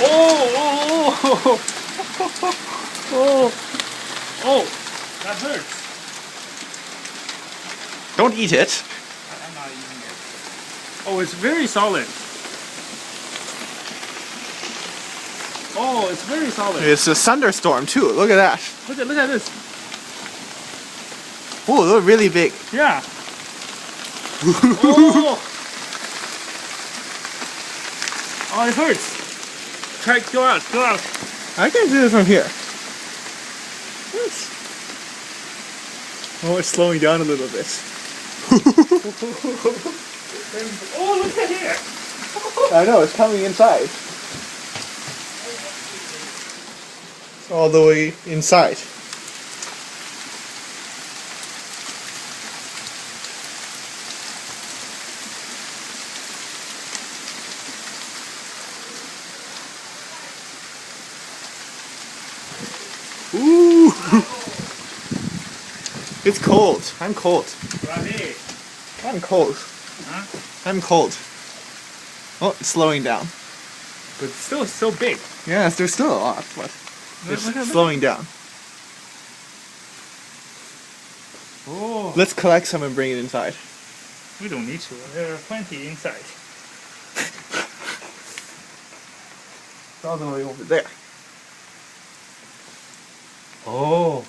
Oh, oh, oh, oh, that hurts. Don't eat it. I'm not eating it. Oh, it's very solid. Oh, it's very solid. It's a thunderstorm too. Look at that. Look at this. Oh, they're really big. Yeah. Oh. Oh, it hurts. Try, go out, go out. I can do it from here. Yes. Oh, it's slowing down a little bit. Oh, look at here. I know, it's coming inside. It's all the way inside. Ooh! It's cold. I'm cold. Right. I'm cold. Huh? I'm cold. Oh, it's slowing down. But it's still so big. Yes, there's still a lot, but it's Look at slowing down. Oh, Let's collect some and bring it inside. we don't need to. There are plenty inside. It's all the way over there. Oh.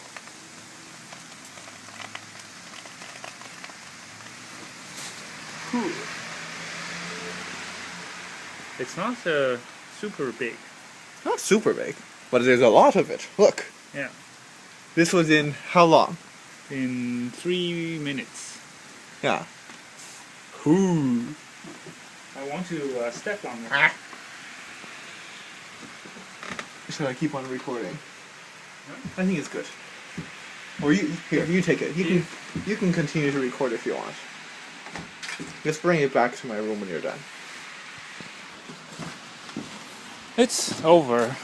It's not super big. Not super big, but there's a lot of it. Look, Yeah. this was in how long? In 3 minutes. Yeah. Ooh. I want to step on it. Should I keep on recording? I think it's good. Or you here, you take it. You can continue to record if you want. Let's bring it back to my room when you're done. It's over.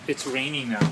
It's raining now.